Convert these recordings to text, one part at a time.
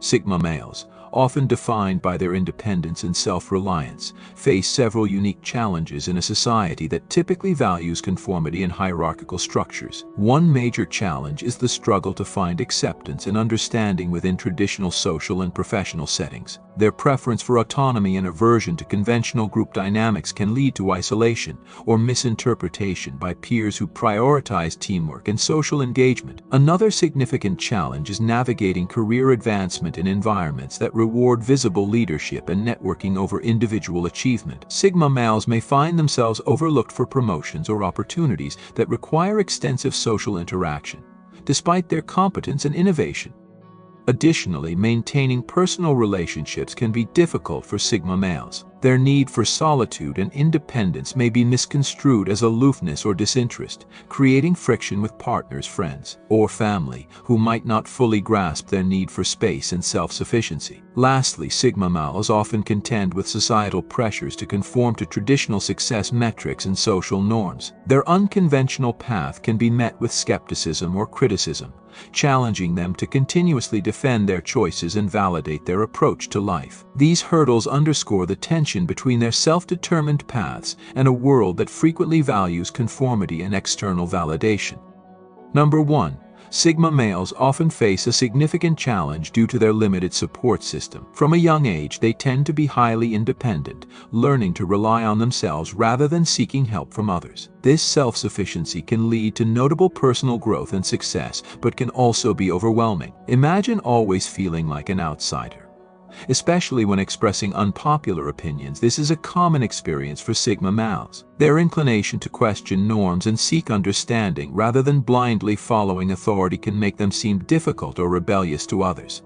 Sigma males, often defined by their independence and self-reliance, face several unique challenges in a society that typically values conformity and hierarchical structures. One major challenge is the struggle to find acceptance and understanding within traditional social and professional settings. Their preference for autonomy and aversion to conventional group dynamics can lead to isolation or misinterpretation by peers who prioritize teamwork and social engagement. Another significant challenge is navigating career advancement in environments that reward visible leadership and networking over individual achievement. Sigma males may find themselves overlooked for promotions or opportunities that require extensive social interaction, despite their competence and innovation. Additionally, maintaining personal relationships can be difficult for Sigma males. Their need for solitude and independence may be misconstrued as aloofness or disinterest, creating friction with partners, friends, or family who might not fully grasp their need for space and self-sufficiency. Lastly, Sigma males often contend with societal pressures to conform to traditional success metrics and social norms. Their unconventional path can be met with skepticism or criticism, challenging them to continuously defend their choices and validate their approach to life. These hurdles underscore the tension between their self-determined paths and a world that frequently values conformity and external validation. Number 1. Sigma males often face a significant challenge due to their limited support system. From a young age, they tend to be highly independent, learning to rely on themselves rather than seeking help from others. This self-sufficiency can lead to notable personal growth and success, but can also be overwhelming. Imagine always feeling like an outsider. Especially when expressing unpopular opinions, this is a common experience for Sigma males. Their inclination to question norms and seek understanding rather than blindly following authority can make them seem difficult or rebellious to others.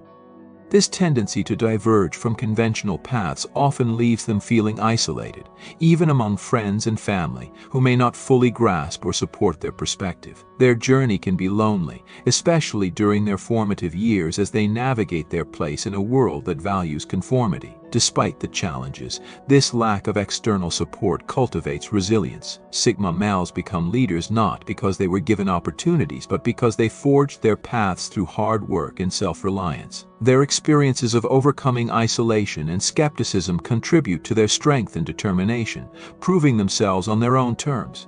This tendency to diverge from conventional paths often leaves them feeling isolated, even among friends and family who may not fully grasp or support their perspective. Their journey can be lonely, especially during their formative years as they navigate their place in a world that values conformity. Despite the challenges, this lack of external support cultivates resilience. Sigma males become leaders not because they were given opportunities, but because they forged their paths through hard work and self-reliance. Their experiences of overcoming isolation and skepticism contribute to their strength and determination, proving themselves on their own terms.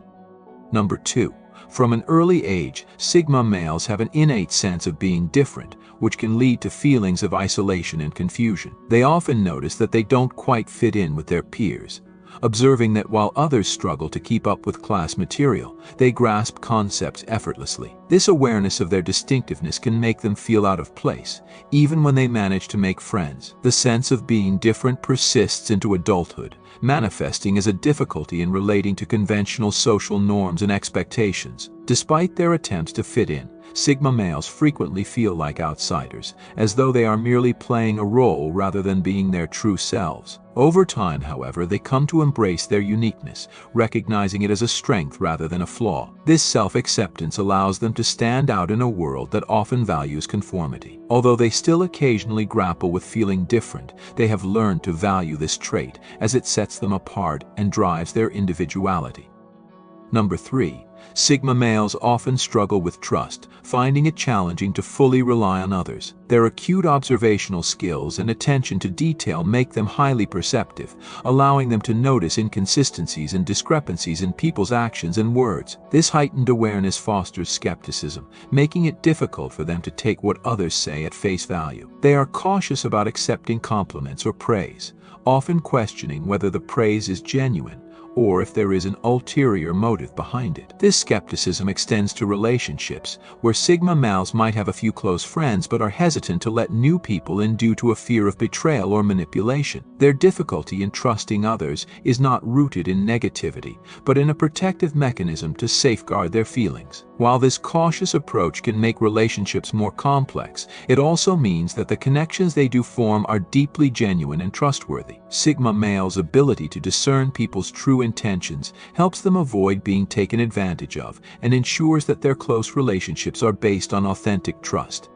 Number 2. From an early age, Sigma males have an innate sense of being different, which can lead to feelings of isolation and confusion. They often notice that they don't quite fit in with their peers, observing that while others struggle to keep up with class material, they grasp concepts effortlessly. This awareness of their distinctiveness can make them feel out of place, even when they manage to make friends. The sense of being different persists into adulthood, manifesting as a difficulty in relating to conventional social norms and expectations. Despite their attempts to fit in, Sigma males frequently feel like outsiders, as though they are merely playing a role rather than being their true selves. Over time, however, they come to embrace their uniqueness, recognizing it as a strength rather than a flaw. This self-acceptance allows them to stand out in a world that often values conformity. Although they still occasionally grapple with feeling different, they have learned to value this trait as it sets them apart and drives their individuality. Number 3. Sigma males often struggle with trust, finding it challenging to fully rely on others. Their acute observational skills and attention to detail make them highly perceptive, allowing them to notice inconsistencies and discrepancies in people's actions and words. This heightened awareness fosters skepticism, making it difficult for them to take what others say at face value. They are cautious about accepting compliments or praise, often questioning whether the praise is genuine or if there is an ulterior motive behind it. This skepticism extends to relationships, where Sigma males might have a few close friends but are hesitant to let new people in due to a fear of betrayal or manipulation. Their difficulty in trusting others is not rooted in negativity, but in a protective mechanism to safeguard their feelings. While this cautious approach can make relationships more complex, it also means that the connections they do form are deeply genuine and trustworthy. Sigma males' ability to discern people's true intentions helps them avoid being taken advantage of and ensures that their close relationships are based on authentic trust.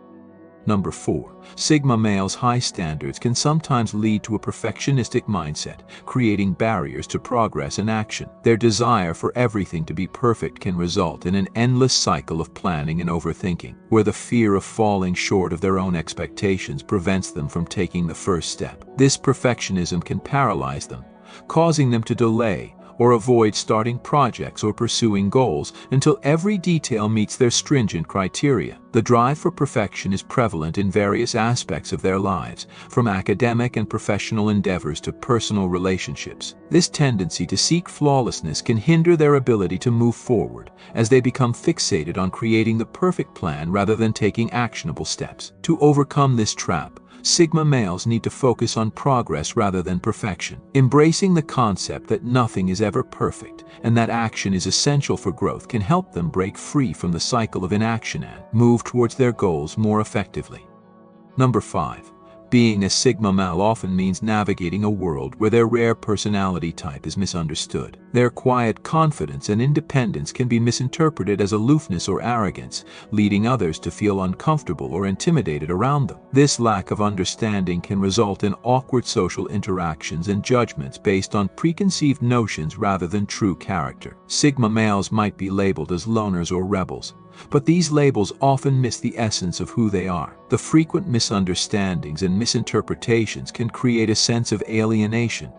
Number 4. Sigma males' high standards can sometimes lead to a perfectionistic mindset, creating barriers to progress and action. Their desire for everything to be perfect can result in an endless cycle of planning and overthinking, where the fear of falling short of their own expectations prevents them from taking the first step. This perfectionism can paralyze them, causing them to delay or avoid starting projects or pursuing goals until every detail meets their stringent criteria. The drive for perfection is prevalent in various aspects of their lives, from academic and professional endeavors to personal relationships. This tendency to seek flawlessness can hinder their ability to move forward, as they become fixated on creating the perfect plan rather than taking actionable steps. To overcome this trap, Sigma males need to focus on progress rather than perfection, embracing the concept that nothing is ever perfect and that action is essential for growth can help them break free from the cycle of inaction and move towards their goals more effectively. Number 5. Being a Sigma male often means navigating a world where their rare personality type is misunderstood. Their quiet confidence and independence can be misinterpreted as aloofness or arrogance, leading others to feel uncomfortable or intimidated around them. This lack of understanding can result in awkward social interactions and judgments based on preconceived notions rather than true character. Sigma males might be labeled as loners or rebels, but these labels often miss the essence of who they are. The frequent misunderstandings and misinterpretations can create a sense of alienation,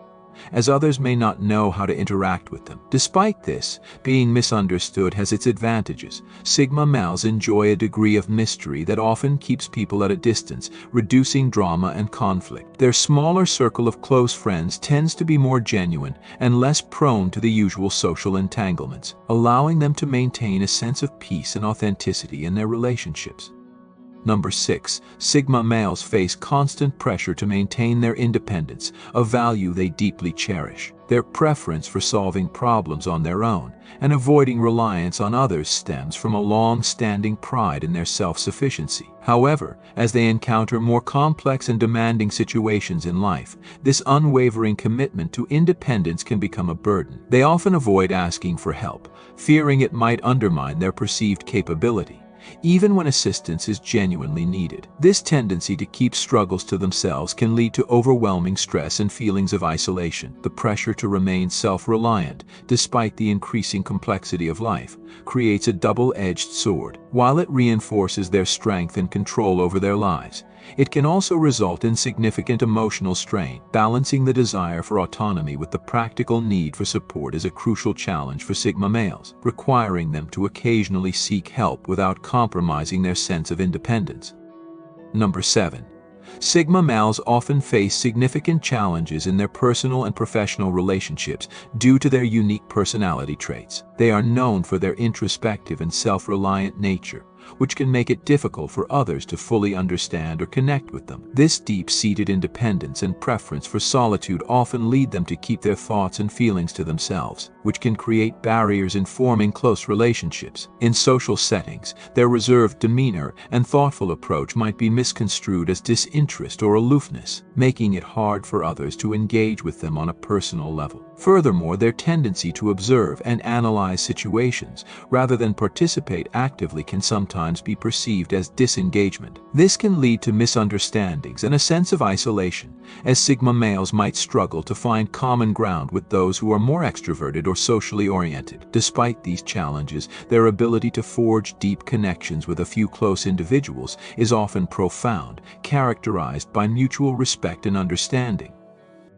as others may not know how to interact with them. Despite this, being misunderstood has its advantages. Sigma males enjoy a degree of mystery that often keeps people at a distance, reducing drama and conflict. Their smaller circle of close friends tends to be more genuine and less prone to the usual social entanglements, allowing them to maintain a sense of peace and authenticity in their relationships. Number 6. Sigma males face constant pressure to maintain their independence, a value they deeply cherish. Their preference for solving problems on their own and avoiding reliance on others stems from a long-standing pride in their self-sufficiency. However, as they encounter more complex and demanding situations in life, this unwavering commitment to independence can become a burden. They often avoid asking for help, fearing it might undermine their perceived capability, even when assistance is genuinely needed. This tendency to keep struggles to themselves can lead to overwhelming stress and feelings of isolation. The pressure to remain self-reliant, despite the increasing complexity of life, creates a double-edged sword. While it reinforces their strength and control over their lives, it can also result in significant emotional strain. Balancing the desire for autonomy with the practical need for support is a crucial challenge for Sigma males, requiring them to occasionally seek help without compromising their sense of independence. Number 7. Sigma males often face significant challenges in their personal and professional relationships due to their unique personality traits. They are known for their introspective and self-reliant nature, which can make it difficult for others to fully understand or connect with them. This deep-seated independence and preference for solitude often lead them to keep their thoughts and feelings to themselves, which can create barriers in forming close relationships. In social settings, their reserved demeanor and thoughtful approach might be misconstrued as disinterest or aloofness, making it hard for others to engage with them on a personal level. Furthermore, their tendency to observe and analyze situations rather than participate actively can sometimes be perceived as disengagement. This can lead to misunderstandings and a sense of isolation, as Sigma males might struggle to find common ground with those who are more extroverted or socially oriented. Despite these challenges, their ability to forge deep connections with a few close individuals is often profound, characterized by mutual respect and understanding.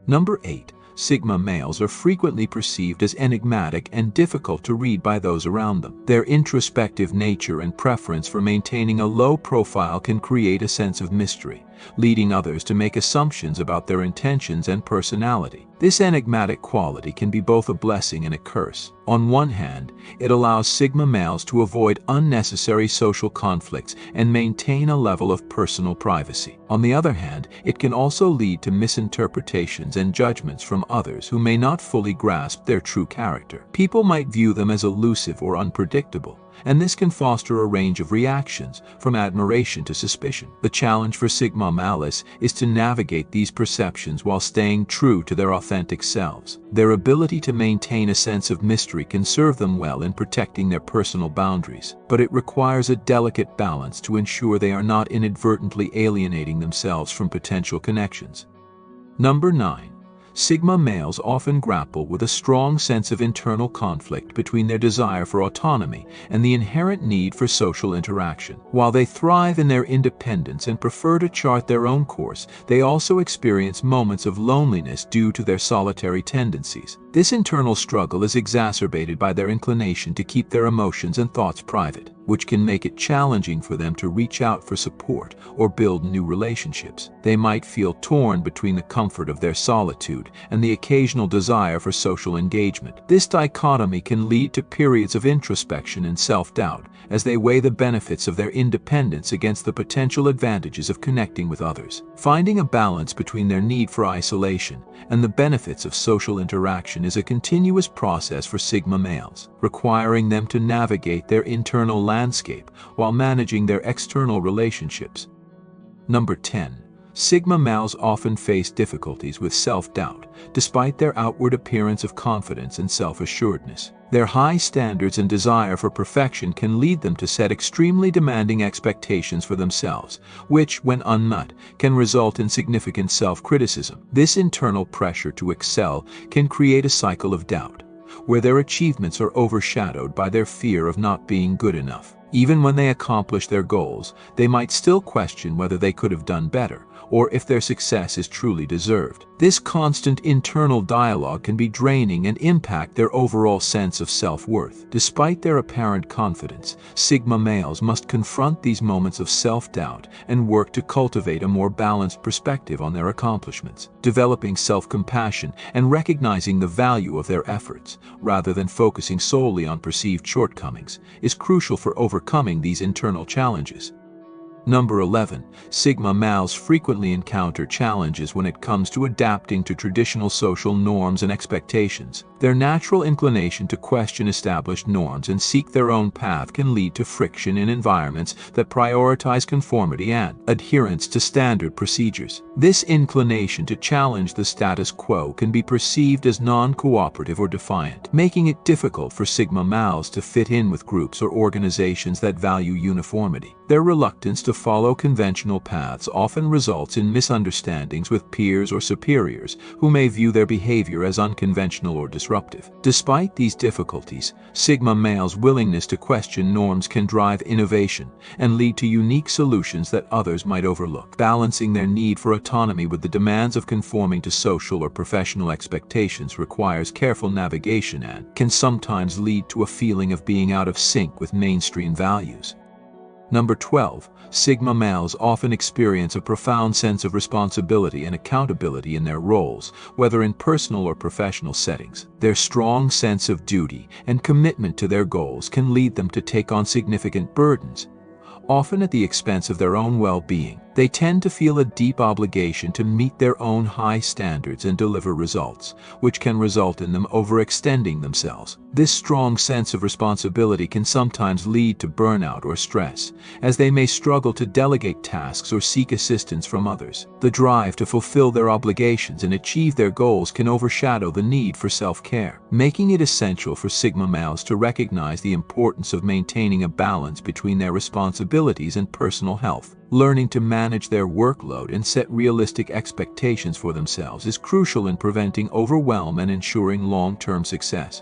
Number 8. Sigma males are frequently perceived as enigmatic and difficult to read by those around them. Their introspective nature and preference for maintaining a low profile can create a sense of mystery, leading others to make assumptions about their intentions and personality. This enigmatic quality can be both a blessing and a curse. On one hand, it allows Sigma males to avoid unnecessary social conflicts and maintain a level of personal privacy. On the other hand, it can also lead to misinterpretations and judgments from others who may not fully grasp their true character. People might view them as elusive or unpredictable, and this can foster a range of reactions, from admiration to suspicion. The challenge for Sigma Malis is to navigate these perceptions while staying true to their authentic selves. Their ability to maintain a sense of mystery can serve them well in protecting their personal boundaries, but it requires a delicate balance to ensure they are not inadvertently alienating themselves from potential connections. Number 9. Sigma males often grapple with a strong sense of internal conflict between their desire for autonomy and the inherent need for social interaction. While they thrive in their independence and prefer to chart their own course, they also experience moments of loneliness due to their solitary tendencies. This internal struggle is exacerbated by their inclination to keep their emotions and thoughts private, which can make it challenging for them to reach out for support or build new relationships. They might feel torn between the comfort of their solitude and the occasional desire for social engagement. This dichotomy can lead to periods of introspection and self-doubt as they weigh the benefits of their independence against the potential advantages of connecting with others. Finding a balance between their need for isolation and the benefits of social interaction is a continuous process for Sigma males, requiring them to navigate their internal landscape while managing their external relationships. Number 10. Sigma males often face difficulties with self-doubt, despite their outward appearance of confidence and self-assuredness. Their high standards and desire for perfection can lead them to set extremely demanding expectations for themselves, which, when unmet, can result in significant self-criticism. This internal pressure to excel can create a cycle of doubt, where their achievements are overshadowed by their fear of not being good enough. Even when they accomplish their goals, they might still question whether they could have done better, or if their success is truly deserved. This constant internal dialogue can be draining and impact their overall sense of self-worth. Despite their apparent confidence, Sigma males must confront these moments of self-doubt and work to cultivate a more balanced perspective on their accomplishments. Developing self-compassion and recognizing the value of their efforts, rather than focusing solely on perceived shortcomings, is crucial for overcoming these internal challenges. Number 11. Sigma males frequently encounter challenges when it comes to adapting to traditional social norms and expectations. Their natural inclination to question established norms and seek their own path can lead to friction in environments that prioritize conformity and adherence to standard procedures. This inclination to challenge the status quo can be perceived as non-cooperative or defiant, making it difficult for Sigma males to fit in with groups or organizations that value uniformity. Their reluctance to follow conventional paths often results in misunderstandings with peers or superiors who may view their behavior as unconventional or disruptive. Despite these difficulties, Sigma males' willingness to question norms can drive innovation and lead to unique solutions that others might overlook. Balancing their need for autonomy with the demands of conforming to social or professional expectations requires careful navigation and can sometimes lead to a feeling of being out of sync with mainstream values. Number 12. Sigma males often experience a profound sense of responsibility and accountability in their roles, whether in personal or professional settings. Their strong sense of duty and commitment to their goals can lead them to take on significant burdens, often at the expense of their own well-being. They tend to feel a deep obligation to meet their own high standards and deliver results, which can result in them overextending themselves. This strong sense of responsibility can sometimes lead to burnout or stress, as they may struggle to delegate tasks or seek assistance from others. The drive to fulfill their obligations and achieve their goals can overshadow the need for self-care, making it essential for Sigma males to recognize the importance of maintaining a balance between their responsibilities and personal health. Learning to manage their workload and set realistic expectations for themselves is crucial in preventing overwhelm and ensuring long-term success.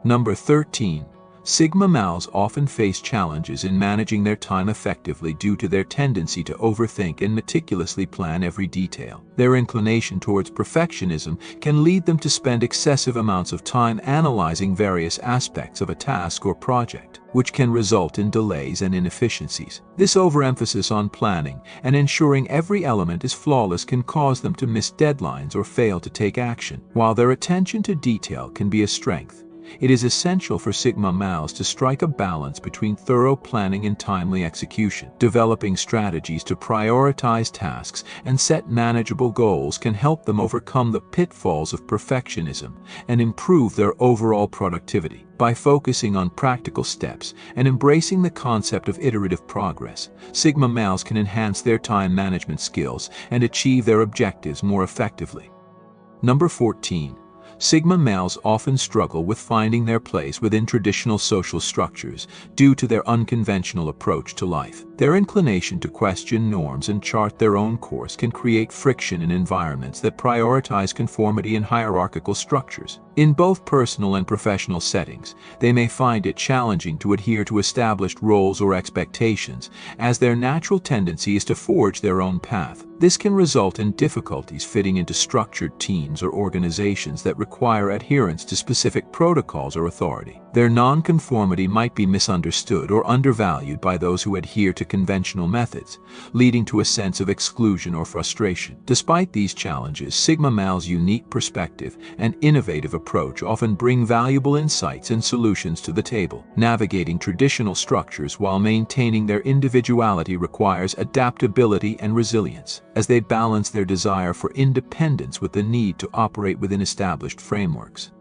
Number 13. Sigma males often face challenges in managing their time effectively due to their tendency to overthink and meticulously plan every detail. Their inclination towards perfectionism can lead them to spend excessive amounts of time analyzing various aspects of a task or project, which can result in delays and inefficiencies. This overemphasis on planning and ensuring every element is flawless can cause them to miss deadlines or fail to take action. While their attention to detail can be a strength, It is essential for Sigma males to strike a balance between thorough planning and timely execution. Developing strategies to prioritize tasks and set manageable goals can help them overcome the pitfalls of perfectionism and improve their overall productivity. By focusing on practical steps and embracing the concept of iterative progress, Sigma males can enhance their time management skills and achieve their objectives more effectively. Number 14. Sigma males often struggle with finding their place within traditional social structures due to their unconventional approach to life. Their inclination to question norms and chart their own course can create friction in environments that prioritize conformity and hierarchical structures. In both personal and professional settings, they may find it challenging to adhere to established roles or expectations, as their natural tendency is to forge their own path. This can result in difficulties fitting into structured teams or organizations that require adherence to specific protocols or authority. Their nonconformity might be misunderstood or undervalued by those who adhere to conventional methods, leading to a sense of exclusion or frustration. Despite these challenges, Sigma males' unique perspective and innovative approach often bring valuable insights and solutions to the table. Navigating traditional structures while maintaining their individuality requires adaptability and resilience, as they balance their desire for independence with the need to operate within established frameworks.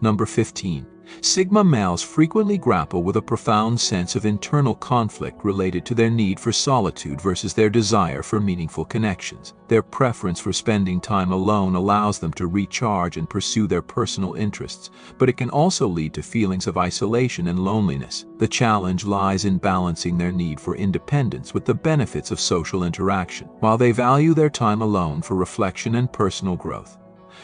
Number 15. Sigma males frequently grapple with a profound sense of internal conflict related to their need for solitude versus their desire for meaningful connections. Their preference for spending time alone allows them to recharge and pursue their personal interests, but it can also lead to feelings of isolation and loneliness. The challenge lies in balancing their need for independence with the benefits of social interaction. While they value their time alone for reflection and personal growth,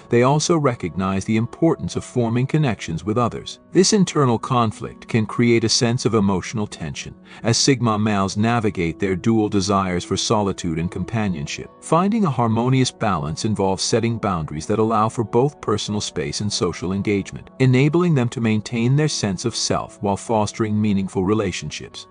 they also recognize the importance of forming connections with others. This internal conflict can create a sense of emotional tension as Sigma males navigate their dual desires for solitude and companionship. Finding a harmonious balance involves setting boundaries that allow for both personal space and social engagement, enabling them to maintain their sense of self while fostering meaningful relationships.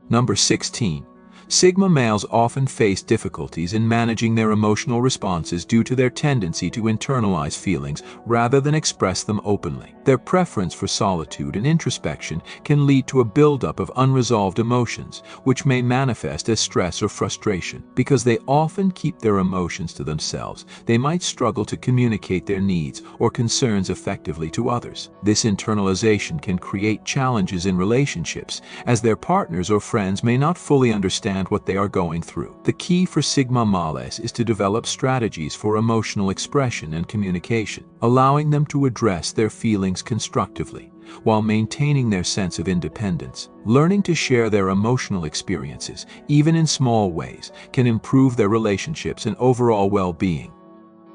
Number 16. Sigma males often face difficulties in managing their emotional responses due to their tendency to internalize feelings rather than express them openly. Their preference for solitude and introspection can lead to a buildup of unresolved emotions, which may manifest as stress or frustration. Because they often keep their emotions to themselves, they might struggle to communicate their needs or concerns effectively to others. This internalization can create challenges in relationships, as their partners or friends may not fully understand what they are going through. The key for Sigma males is to develop strategies for emotional expression and communication, allowing them to address their feelings constructively while maintaining their sense of independence. Learning to share their emotional experiences, even in small ways, can improve their relationships and overall well-being.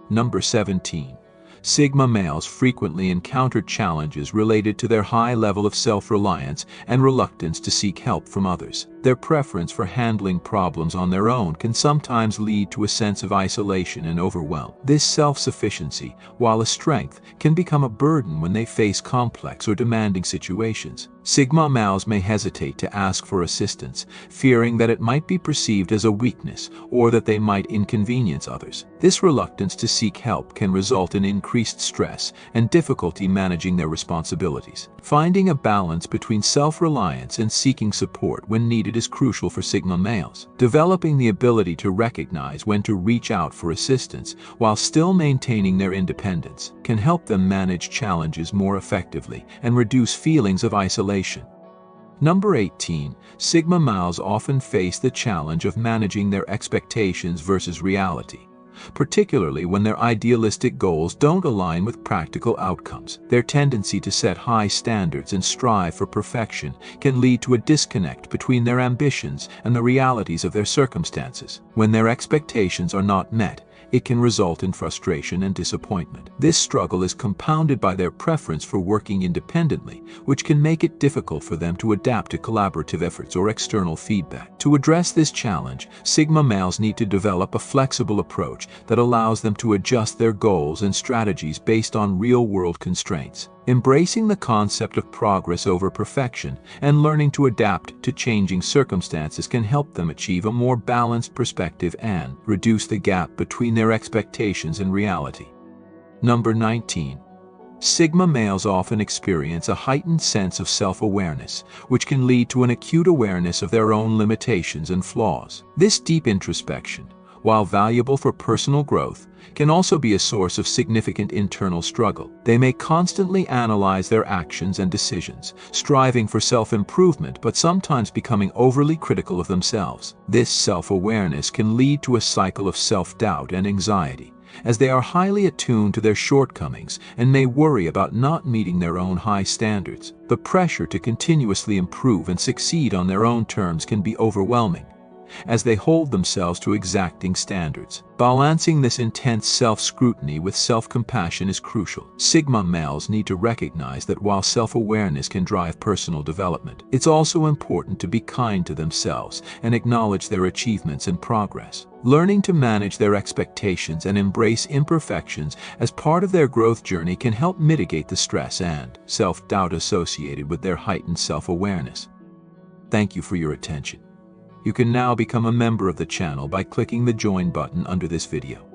Number 17. Sigma males frequently encounter challenges related to their high level of self-reliance and reluctance to seek help from others. Their preference for handling problems on their own can sometimes lead to a sense of isolation and overwhelm. This self-sufficiency, while a strength, can become a burden when they face complex or demanding situations. Sigma males may hesitate to ask for assistance, fearing that it might be perceived as a weakness or that they might inconvenience others. This reluctance to seek help can result in increased stress and difficulty managing their responsibilities. Finding a balance between self-reliance and seeking support when needed is crucial for Sigma males. Developing the ability to recognize when to reach out for assistance while still maintaining their independence can help them manage challenges more effectively and reduce feelings of isolation. Number 18. Sigma males often face the challenge of managing their expectations versus reality, particularly when their idealistic goals don't align with practical outcomes. Their tendency to set high standards and strive for perfection can lead to a disconnect between their ambitions and the realities of their circumstances. When their expectations are not met, it can result in frustration and disappointment. This struggle is compounded by their preference for working independently, which can make it difficult for them to adapt to collaborative efforts or external feedback. To address this challenge, Sigma males need to develop a flexible approach that allows them to adjust their goals and strategies based on real-world constraints. Embracing the concept of progress over perfection and learning to adapt to changing circumstances can help them achieve a more balanced perspective and reduce the gap between their expectations and reality. Number 19. Sigma males often experience a heightened sense of self-awareness, which can lead to an acute awareness of their own limitations and flaws. This deep introspection, while valuable for personal growth, can also be a source of significant internal struggle. They may constantly analyze their actions and decisions, striving for self-improvement but sometimes becoming overly critical of themselves. This self-awareness can lead to a cycle of self-doubt and anxiety, as they are highly attuned to their shortcomings and may worry about not meeting their own high standards. The pressure to continuously improve and succeed on their own terms can be overwhelming, as they hold themselves to exacting standards. Balancing this intense self-scrutiny with self-compassion is crucial. Sigma males need to recognize that while self-awareness can drive personal development, it's also important to be kind to themselves and acknowledge their achievements and progress. Learning to manage their expectations and embrace imperfections as part of their growth journey can help mitigate the stress and self-doubt associated with their heightened self-awareness. Thank you for your attention. You can now become a member of the channel by clicking the join button under this video.